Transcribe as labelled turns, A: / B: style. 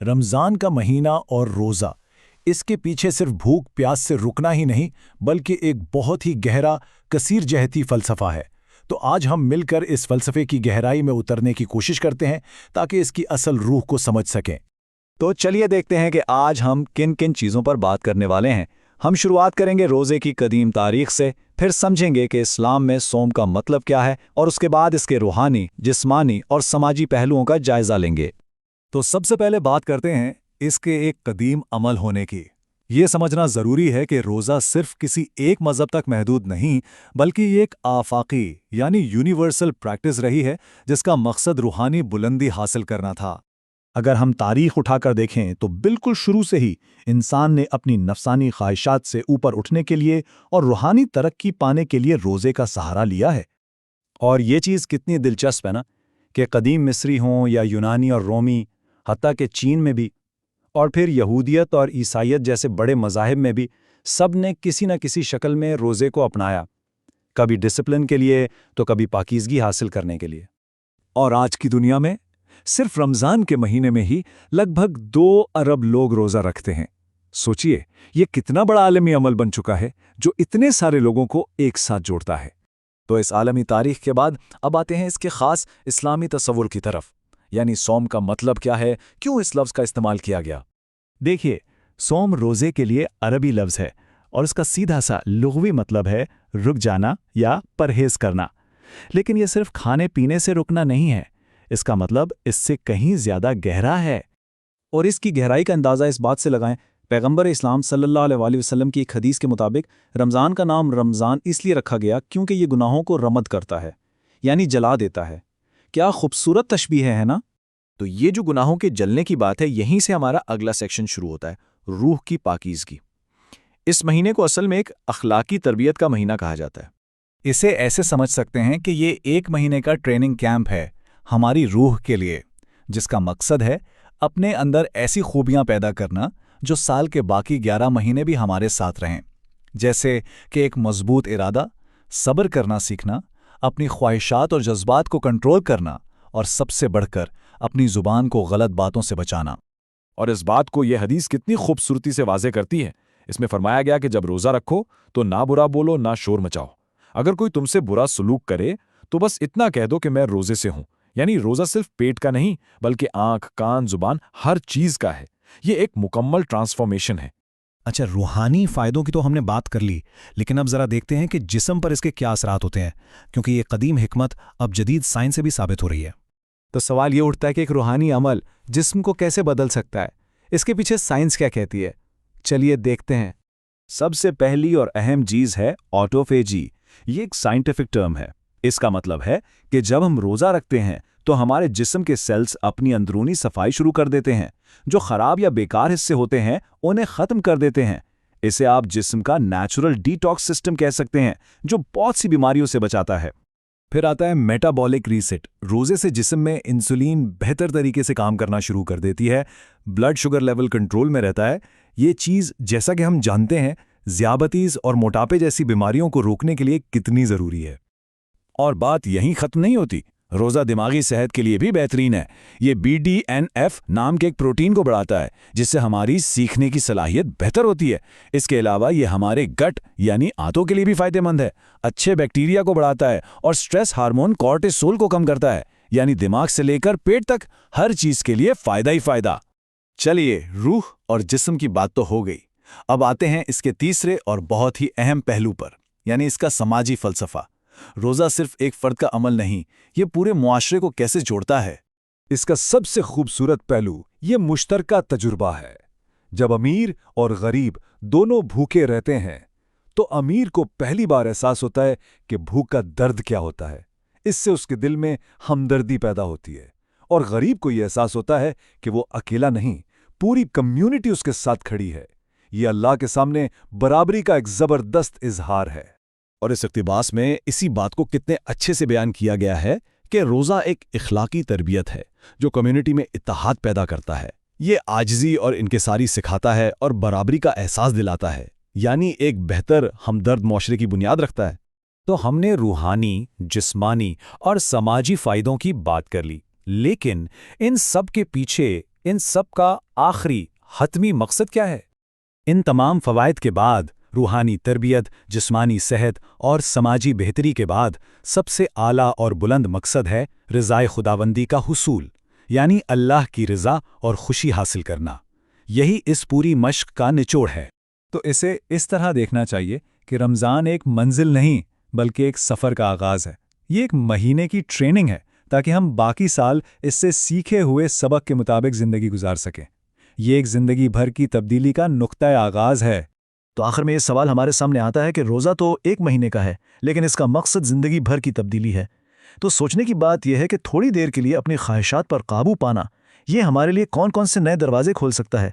A: رمضان کا مہینہ اور روزہ، اس کے پیچھے صرف بھوک پیاس سے رکنا ہی نہیں بلکہ ایک بہت ہی گہرا کثیر جہتی فلسفہ ہے۔ تو آج ہم مل کر اس فلسفے کی گہرائی میں اترنے کی کوشش کرتے ہیں تاکہ اس کی اصل روح کو سمجھ سکیں۔
B: تو چلیے دیکھتے ہیں کہ آج ہم کن کن چیزوں پر بات کرنے والے ہیں۔ ہم شروعات کریں گے روزے کی قدیم تاریخ سے، پھر سمجھیں گے کہ اسلام میں صوم کا مطلب کیا ہے، اور اس کے بعد اس کے روحانی، جسمانی اور سماجی پہلوؤں کا جائزہ لیں گے۔
C: تو سب سے پہلے بات کرتے ہیں اس کے ایک قدیم عمل ہونے کی۔ یہ سمجھنا ضروری ہے کہ روزہ صرف کسی ایک مذہب تک محدود نہیں، بلکہ یہ ایک آفاقی یعنی یونیورسل پریکٹس رہی ہے جس کا مقصد روحانی بلندی حاصل کرنا تھا۔
B: اگر ہم تاریخ اٹھا کر دیکھیں تو بالکل شروع سے ہی انسان نے اپنی نفسانی خواہشات سے اوپر اٹھنے کے لیے اور روحانی ترقی پانے کے لیے روزے کا سہارا لیا ہے۔ اور یہ چیز کتنی دلچسپ ہے نا کہ قدیم مصری ہوں یا یونانی اور رومی، حتیٰ کہ چین میں بھی، اور پھر یہودیت اور عیسائیت جیسے بڑے مذاہب میں بھی، سب نے کسی نہ کسی شکل میں روزے کو اپنایا، کبھی ڈسپلن کے لیے تو کبھی پاکیزگی حاصل کرنے کے لیے۔
C: اور آج کی دنیا میں صرف رمضان کے مہینے میں ہی لگ بھگ 2 ارب لوگ روزہ رکھتے ہیں۔ سوچئے یہ کتنا بڑا عالمی عمل بن چکا ہے جو اتنے سارے لوگوں کو ایک ساتھ جوڑتا ہے۔ تو اس عالمی تاریخ کے بعد اب آتے ہیں اس کے خاص اسلامی تصور کی طرف، یعنی صوم کا مطلب کیا ہے، کیوں اس لفظ کا استعمال کیا گیا۔
B: دیکھیے، صوم روزے کے لیے عربی لفظ ہے اور اس کا سیدھا سا لغوی مطلب ہے رک جانا یا پرہیز کرنا۔ لیکن یہ صرف کھانے پینے سے رکنا نہیں ہے، اس کا مطلب اس سے کہیں زیادہ گہرا ہے۔
D: اور اس کی گہرائی کا اندازہ اس بات سے لگائیں، پیغمبر اسلام صلی اللہ علیہ وسلم کی ایک حدیث کے مطابق رمضان کا نام رمضان اس لیے رکھا گیا کیونکہ یہ گناہوں کو رمد کرتا ہے، یعنی جلا دیتا ہے۔ کیا خوبصورت تشبیہ ہے نا؟
E: تو یہ جو گناہوں کے جلنے کی بات ہے، یہیں سے ہمارا اگلا سیکشن شروع ہوتا ہے، روح کی پاکیزگی۔ اس مہینے کو اصل میں ایک اخلاقی تربیت کا مہینہ کہا جاتا ہے۔
C: اسے ایسے سمجھ سکتے ہیں کہ یہ 1 مہینے کا ٹریننگ کیمپ ہے ہماری روح کے لیے، جس کا مقصد ہے اپنے اندر ایسی خوبیاں پیدا کرنا جو سال کے باقی 11 مہینے بھی ہمارے ساتھ رہیں، جیسے کہ ایک مضبوط ارادہ، صبر کرنا سیکھنا، اپنی خواہشات اور جذبات کو کنٹرول کرنا، اور سب سے بڑھ کر اپنی زبان کو غلط باتوں سے بچانا۔
E: اور اس بات کو یہ حدیث کتنی خوبصورتی سے واضح کرتی ہے۔ اس میں فرمایا گیا کہ جب روزہ رکھو تو نہ برا بولو نہ شور مچاؤ۔ اگر کوئی تم سے برا سلوک کرے تو بس اتنا کہہ دو کہ میں روزے سے ہوں۔ یعنی روزہ صرف پیٹ کا نہیں بلکہ آنکھ، کان، زبان، ہر چیز کا ہے۔ یہ ایک مکمل ٹرانسفارمیشن ہے۔
F: اچھا، روحانی فائدوں کی تو ہم نے بات کر لی، لیکن اب ذرا دیکھتے ہیں کہ جسم پر اس کے کیا اثرات ہوتے ہیں، کیونکہ یہ قدیم حکمت اب جدید سائنس سے بھی ثابت ہو رہی ہے۔
D: تو سوال یہ اٹھتا ہے کہ ایک روحانی عمل جسم کو کیسے بدل سکتا ہے؟ اس کے پیچھے سائنس کیا کہتی ہے؟ چلیے دیکھتے ہیں۔
B: سب سے پہلی اور اہم چیز ہے آٹوفیجی۔ یہ ایک سائنٹیفک ٹرم ہے۔ اس کا مطلب ہے کہ جب ہم روزہ رکھتے ہیں تو ہمارے جسم کے سیلز اپنی اندرونی صفائی شروع کر دیتے ہیں، جو خراب یا بیکار حصے ہوتے ہیں انہیں ختم کر دیتے ہیں۔ اسے آپ جسم کا نیچرل ڈی ٹاکس سسٹم کہہ سکتے ہیں، جو بہت سی بیماریوں سے بچاتا ہے۔
C: پھر آتا ہے میٹابولک ریسٹ۔ روزے سے جسم میں انسولین بہتر طریقے سے کام کرنا شروع کر دیتی ہے، بلڈ شوگر لیول کنٹرول میں رہتا ہے۔ یہ چیز، جیسا کہ ہم جانتے ہیں، ذیابیطس اور موٹاپے جیسی بیماریوں کو روکنے کے لیے کتنی ضروری ہے۔
A: اور بات یہیں ختم نہیں ہوتی، روزہ دماغی صحت کے لیے بھی بہترین ہے۔ یہ BDNF نام کے ایک پروٹین کو بڑھاتا ہے جس سے ہماری سیکھنے کی صلاحیت بہتر ہوتی ہے۔ اس کے علاوہ یہ ہمارے گٹ یعنی آنتوں کے لیے بھی فائدہ مند ہے، اچھے بیکٹیریا کو بڑھاتا ہے اور سٹریس ہارمون کورٹیسول کو کم کرتا ہے، یعنی دماغ سے لے کر پیٹ تک ہر چیز کے لیے فائدہ ہی فائدہ۔
B: چلیے، روح اور جسم کی بات تو ہو گئی، اب آتے ہیں اس کے تیسرے اور بہت ہی اہم پہلو پر، یعنی اس کا سماجی فلسفہ۔ روزہ صرف ایک فرد کا عمل نہیں، یہ پورے معاشرے کو کیسے جوڑتا ہے۔
C: اس کا سب سے خوبصورت پہلو یہ مشترکہ تجربہ ہے۔ جب امیر اور غریب دونوں بھوکے رہتے ہیں تو امیر کو پہلی بار احساس ہوتا ہے کہ بھوک کا درد کیا ہوتا ہے۔ اس سے اس کے دل میں ہمدردی پیدا ہوتی ہے، اور غریب کو یہ احساس ہوتا ہے کہ وہ اکیلا نہیں، پوری کمیونٹی اس کے ساتھ کھڑی ہے۔ یہ اللہ کے سامنے برابری کا ایک زبردست اظہار ہے۔
A: اور اس اقتباس میں اسی بات کو کتنے اچھے سے بیان کیا گیا ہے کہ روزہ ایک اخلاقی تربیت ہے جو کمیونٹی میں اتحاد پیدا کرتا ہے۔ یہ عاجزی اور انکساری سکھاتا ہے اور برابری کا احساس دلاتا ہے، یعنی ایک بہتر ہمدرد معاشرے کی بنیاد رکھتا ہے۔
F: تو ہم نے روحانی، جسمانی اور سماجی فائدوں کی بات کر لی، لیکن ان سب کے پیچھے
E: ان سب کا آخری حتمی مقصد کیا ہے؟
B: ان تمام فوائد کے بعد، روحانی تربیت، جسمانی صحت اور سماجی بہتری کے بعد سب سے اعلیٰ اور بلند مقصد ہے رضائے خداوندی کا حصول، یعنی اللہ کی رضا اور خوشی حاصل کرنا۔ یہی اس پوری مشق کا نچوڑ ہے۔
C: تو اسے اس طرح دیکھنا چاہیے کہ رمضان ایک منزل نہیں بلکہ ایک سفر کا آغاز ہے۔ یہ ایک مہینے کی ٹریننگ ہے تاکہ ہم باقی سال اس سے سیکھے ہوئے سبق کے مطابق زندگی گزار سکیں۔ یہ ایک زندگی بھر کی تبدیلی کا نقطۂ آغاز ہے۔
B: تو آخر میں یہ سوال ہمارے سامنے آتا ہے کہ روزہ تو ایک مہینے کا ہے، لیکن اس کا مقصد زندگی بھر کی تبدیلی ہے۔ تو سوچنے کی بات یہ ہے کہ تھوڑی دیر کے لیے اپنی خواہشات پر قابو پانا، یہ ہمارے لیے کون کون سے نئے دروازے کھول سکتا ہے؟